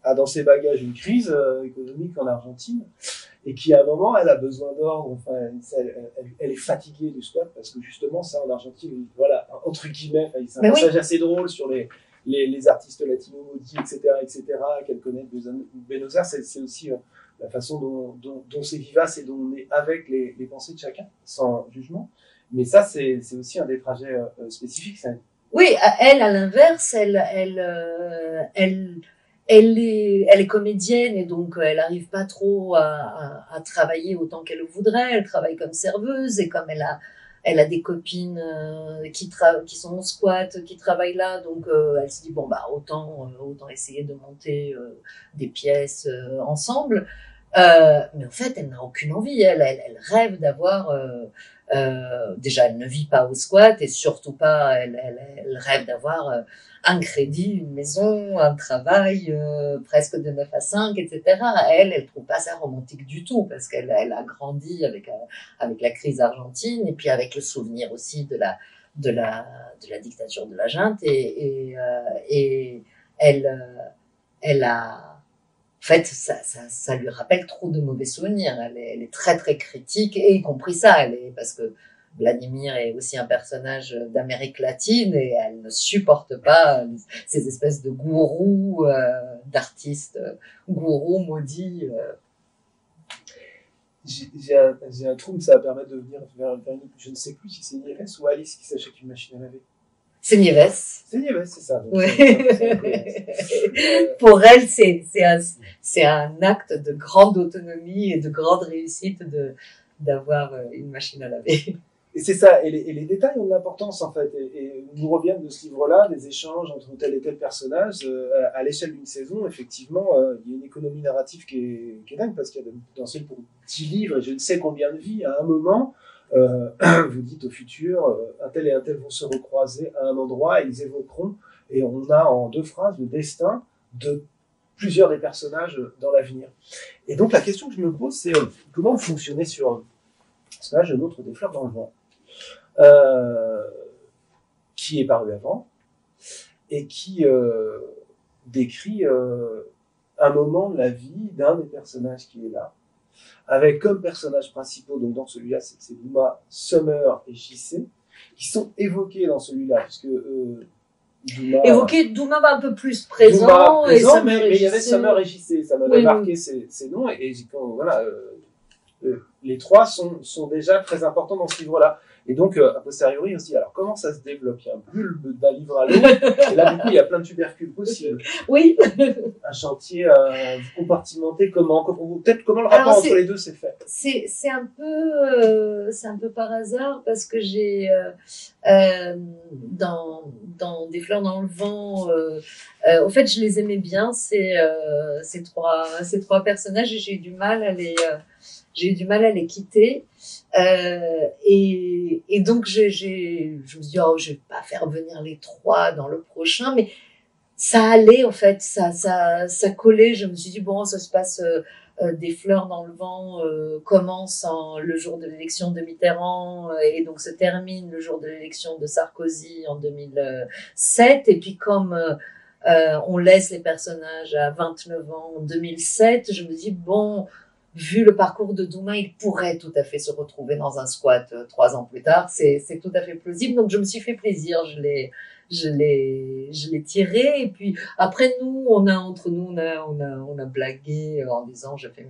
a dans ses bagages une crise économique en Argentine et qui à un moment elle a besoin d'ordre, enfin elle est fatiguée du squat parce que justement ça en Argentine, voilà, entre guillemets, c'est un passage assez drôle sur les artistes latinos maudits, etc., qu'elle connaît de Buenos Aires. C'est aussi la façon dont c'est vivace et dont on est avec les pensées de chacun, sans jugement. Mais ça, c'est aussi un des trajets spécifiques. Oui, elle, à l'inverse, elle est comédienne et donc elle arrive pas trop à travailler autant qu'elle le voudrait. Elle travaille comme serveuse et comme elle a des copines qui sont au squat, qui travaillent là, donc elle se dit bon autant essayer de monter des pièces ensemble. Mais en fait, elle n'a aucune envie. Elle rêve d'avoir. Déjà, elle ne vit pas au squat et surtout pas. Elle rêve d'avoir un crédit, une maison, un travail presque de 9 à 5, etc. Elle trouve pas ça romantique du tout parce qu'elle a grandi avec la crise argentine et puis avec le souvenir aussi de la dictature de la junte et elle a en fait, ça lui rappelle trop de mauvais souvenirs. Elle est très très critique, et y compris ça. Parce que Vladimir est aussi un personnage d'Amérique latine et elle ne supporte pas ces espèces de gourous, d'artistes gourous maudits. J'ai un trou, mais ça va permettre de venir vers une, je ne sais plus si c'est Nieves ou Alice qui s'achète une machine à laver. C'est Nieves. C'est Nieves, c'est ça. Donc Ouais. c'est Pour elle, c'est un acte de grande autonomie et de grande réussite d'avoir une machine à laver. Et c'est ça, et les détails ont de l'importance en fait, et nous reviennent de ce livre-là, des échanges entre tel et tel personnage, à l'échelle d'une saison, effectivement, il y a une économie narrative qui est dingue, parce qu'il y a de potentiel pour 10 livres, et je ne sais combien de vies, à un moment, vous dites au futur, un tel et un tel vont se recroiser à un endroit, et ils évoqueront, et on a en 2 phrases le destin de plusieurs des personnages dans l'avenir. Et donc la question que je me pose, c'est comment vous fonctionnez sur ce personnage de l'autre des fleurs dans le vent, qui est paru avant et qui décrit un moment de la vie d'un des personnages qui est là, avec comme personnages principaux, donc dans celui-là c'est Douma, Summer et JC, qui sont évoqués dans celui-là, puisque Douma... Évoquer Douma un peu plus présent, Douma présent, mais il y avait Summer et JC, ça m'avait marqué ces noms, et voilà... les 3 sont déjà très importants dans ce livre-là. Et donc, a posteriori, on se dit, alors comment ça se développe? Il y a un bulbe d'un livre à l'autre, et là, du coup, il y a plein de tubercules possibles. Oui. Un chantier compartimenté, peut-être comment le rapport entre les deux s'est fait? C'est un peu par hasard, parce que j'ai, dans Des fleurs dans le vent, au fait, je les aimais bien, ces 3 personnages, et j'ai eu du mal à les quitter. Et donc, je me dis, oh, je vais pas faire venir les 3 dans le prochain, mais ça allait, en fait, ça collait. Je me suis dit, bon, ça se passe, Des fleurs dans le vent commence le jour de l'élection de Mitterrand, et donc se termine le jour de l'élection de Sarkozy en 2007. Et puis comme on laisse les personnages à 29 ans en 2007, je me dis, bon, vu le parcours de Douma, il pourrait tout à fait se retrouver dans un squat 3 ans plus tard. C'est tout à fait plausible. Donc je me suis fait plaisir. Je l'ai tiré. Et puis après, entre nous, on a blagué en disant, je fais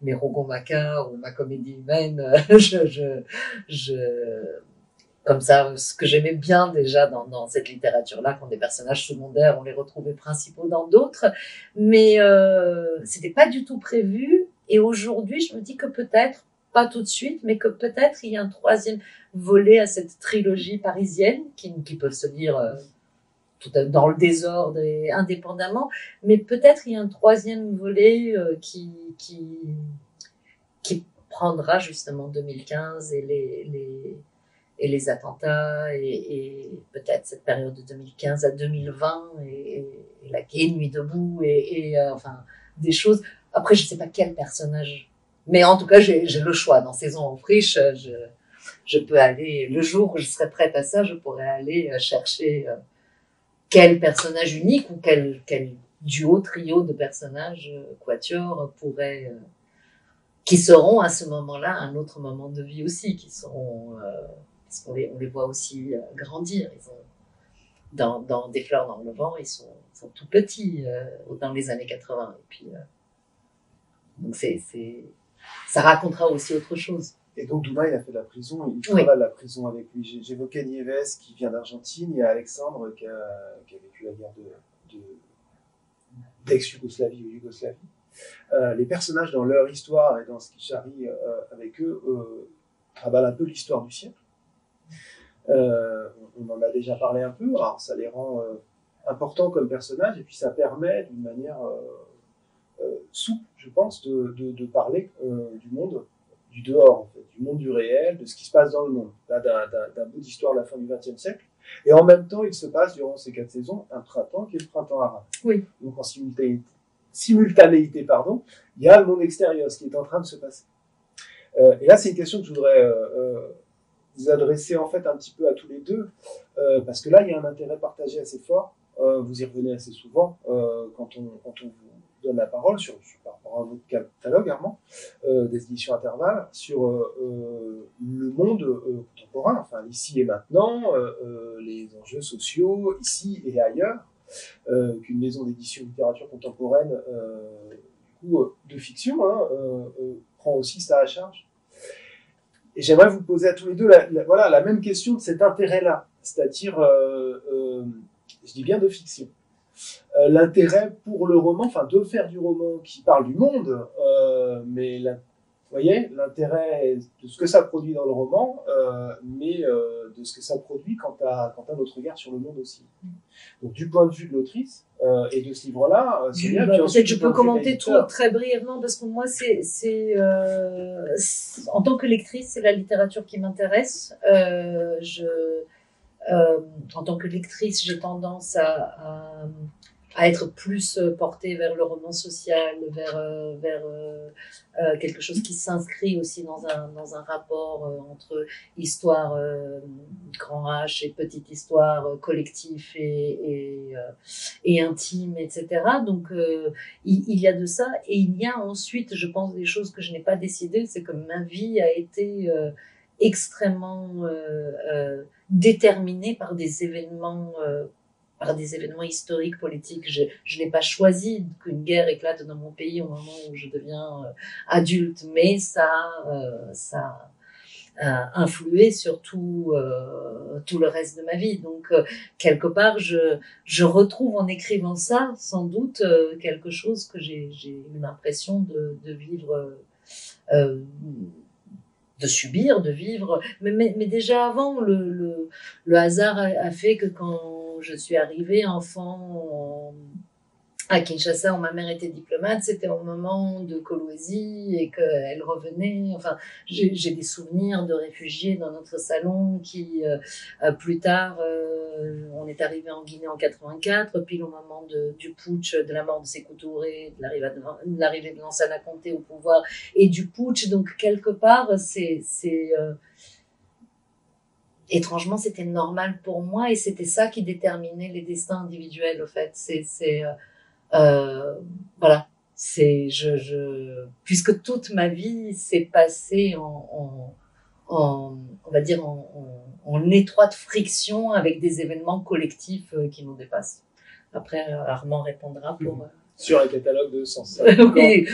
mes Rougon-Macquart ou ma comédie humaine. Comme ça, ce que j'aimais bien déjà dans cette littérature-là, quand des personnages secondaires, on les retrouvait principaux dans d'autres, mais c'était pas du tout prévu. Et aujourd'hui, je me dis que peut-être, pas tout de suite, mais que peut-être il y a un 3e volet à cette trilogie parisienne, qui peuvent se lire tout dans le désordre et indépendamment, mais peut-être il y a un 3e volet qui prendra justement 2015 et les attentats, et peut-être cette période de 2015 à 2020, et la Gay Nuit debout, enfin, des choses. Après, je sais pas quel personnage, mais en tout cas, j'ai le choix. Dans Saison en friche, je peux aller, le jour où je serai prête à ça, je pourrais aller chercher quel personnage unique, ou quel duo, trio de personnages, quatuor, pourrait, qui seront à ce moment-là un autre moment de vie aussi, qui seront, parce qu'on les voit aussi grandir. Ils ont, dans Des fleurs dans le vent, ils sont tout petits dans les années 80. Et puis, donc ça racontera aussi autre chose. Et donc Douma, il a fait de la prison, il travaille la prison avec lui. J'évoquais Nieves qui vient d'Argentine, il y a Alexandre qui a vécu la guerre d'ex-Yougoslavie ou Yougoslavie. Les personnages dans leur histoire et dans ce qui charrie avec eux travaillent un peu l'histoire du siècle. On en a déjà parlé un peu, alors ça les rend importants comme personnages, et puis ça permet d'une manière souple, je pense, de parler du monde, du dehors, en fait, du monde du réel, de ce qui se passe dans le monde, d'un bout d'histoire de la fin du XXe siècle. Et en même temps, il se passe, durant ces 4 saisons, un printemps qui est le printemps arabe. Oui. Donc en simultanéité, pardon, il y a le monde extérieur, ce qui est en train de se passer. Et là, c'est une question que je voudrais vous adresser en fait un petit peu à tous les deux, parce que là, il y a un intérêt partagé assez fort. Vous y revenez assez souvent quand on vous donne la parole par rapport à votre catalogue, Armand, des éditions Intervalle, sur le monde contemporain, enfin l'ici et maintenant, les enjeux sociaux, ici et ailleurs, qu'une maison d'édition littérature contemporaine, du coup, de fiction, prend aussi ça à charge. Et j'aimerais vous poser à tous les deux la même question de cet intérêt-là, c'est-à-dire, je dis bien de fiction. L'intérêt pour le roman, enfin de faire du roman qui parle du monde, mais vous voyez, l'intérêt de ce que ça produit dans le roman, mais de ce que ça produit quant à notre regard sur le monde aussi. Donc du point de vue de l'autrice et de ce livre-là, c'est bien. Peut-être je peux commenter tout très brièvement parce que moi, en tant que lectrice, c'est la littérature qui m'intéresse. En tant que lectrice, j'ai tendance à être plus portée vers le roman social, vers quelque chose qui s'inscrit aussi dans un rapport entre histoire grand H et petite histoire collectif et intime, etc. Donc il y a de ça, et il y a ensuite, je pense, des choses que je n'ai pas décidées, c'est que ma vie a été extrêmement déterminée par des événements historiques, politiques. Je n'ai pas choisi qu'une guerre éclate dans mon pays au moment où je deviens adulte, mais ça a influé sur tout le reste de ma vie. Donc, quelque part, je retrouve en écrivant ça, sans doute, quelque chose que j'ai eu l'impression de vivre, de subir, de vivre. Mais déjà avant, le hasard a fait que quand je suis arrivée enfant à Kinshasa, où ma mère était diplomate, c'était au moment de Kolwezi et qu'elle revenait. Enfin, j'ai des souvenirs de réfugiés dans notre salon qui, plus tard, on est arrivé en Guinée en 84, pile au moment du putsch, de la mort de Sékou Touré, de l'arrivée de Lansana Conté au pouvoir et du putsch. Donc, quelque part, étrangement, c'était normal pour moi et c'était ça qui déterminait les destins individuels, au fait. Voilà, puisque toute ma vie s'est passée on va dire en étroite friction avec des événements collectifs qui nous dépassent. Après, Armand répondra pour sur un catalogue de 105. Oui,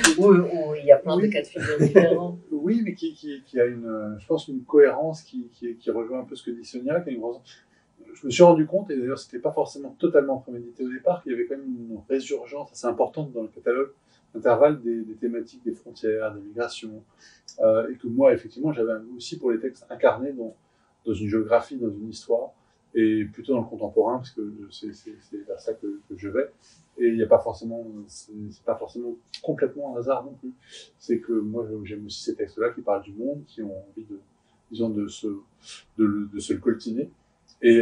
il y a plein de cas de figure différents. Oui, mais qui a je pense, une cohérence qui rejoint un peu ce que dit Sonia, qui a une grosse... Je me suis rendu compte, et d'ailleurs c'était pas forcément totalement prémédité au départ, qu'il y avait quand même une résurgence assez importante dans le catalogue Intervalle des thématiques des frontières, des migrations, et que moi, effectivement, j'avais aussi pour les textes incarnés dans une géographie, dans une histoire, et plutôt dans le contemporain, parce que c'est vers ça que je vais. Et il n'y a pas forcément, c'est pas forcément complètement un hasard non plus. C'est que moi, j'aime aussi ces textes-là qui parlent du monde, qui ont envie de se le coltiner. Et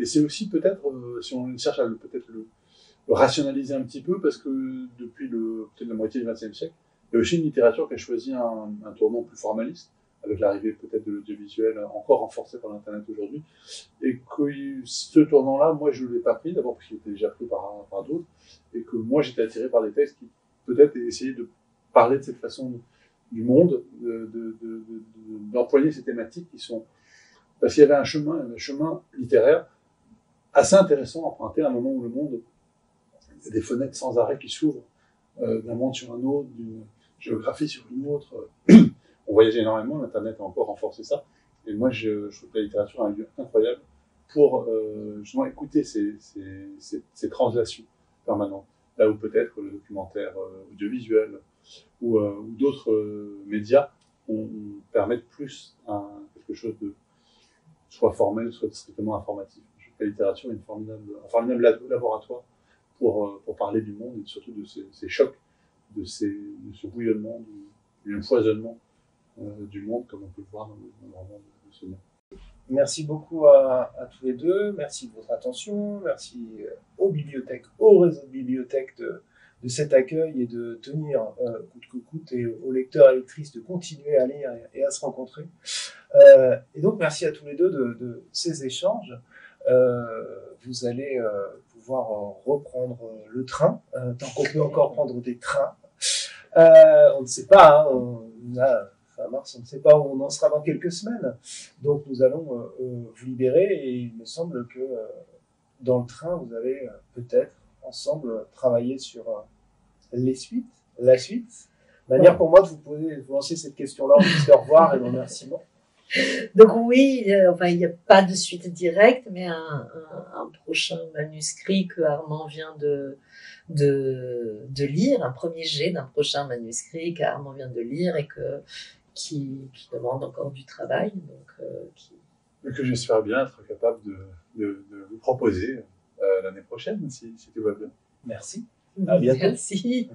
c'est aussi peut-être, si on cherche à peut-être le rationaliser un petit peu, parce que depuis peut-être la moitié du XXe siècle, il y a aussi une littérature qui a choisi un tournant plus formaliste, avec l'arrivée peut-être de l'audiovisuel, encore renforcé par l'Internet aujourd'hui, et que ce tournant-là, moi je ne l'ai pas pris, d'abord parce qu'il était déjà pris par d'autres, et que moi j'étais attiré par des textes qui peut-être essayaient de parler de cette façon du monde, d'employer ces thématiques qui sont... Parce qu'il y avait un chemin littéraire assez intéressant à emprunter à un moment où le monde, il y a des fenêtres sans arrêt qui s'ouvrent d'un monde sur un autre, d'une géographie sur une autre. On voyage énormément, l'Internet a encore renforcé ça. Et moi, je trouve que la littérature a un lieu incroyable pour justement écouter ces translations permanentes. Là où peut-être le documentaire audiovisuel ou d'autres médias permettent plus à quelque chose de soit formel, soit strictement informatif. Je trouve que la littérature est un formidable laboratoire pour parler du monde et surtout de ces chocs de ce bouillonnement, du foisonnement du monde, comme on peut le voir dans le roman de Sonia. Merci beaucoup à tous les deux. Merci de votre attention. Merci aux bibliothèques, au réseau de bibliothèques de cet accueil et de tenir coûte que coûte, et aux lecteurs et lectrices de continuer à lire et à se rencontrer. Et donc, merci à tous les deux de ces échanges. Vous allez pouvoir reprendre le train, tant qu'on peut encore prendre des trains. On ne sait pas, hein, on a fin mars, on ne sait pas où on en sera dans quelques semaines. Donc nous allons vous libérer, et il me semble que dans le train, vous allez peut-être ensemble travailler sur la suite. Manière pour moi de vous lancer cette question-là en disant au revoir et remerciement. Donc oui, enfin il n'y a pas de suite directe, mais un prochain manuscrit que Armand vient de lire, un premier jet d'un prochain manuscrit qu'Armand vient de lire et qui demande encore du travail, donc que j'espère bien être capable de vous proposer l'année prochaine, si tout va bien. Merci. À bientôt. Merci.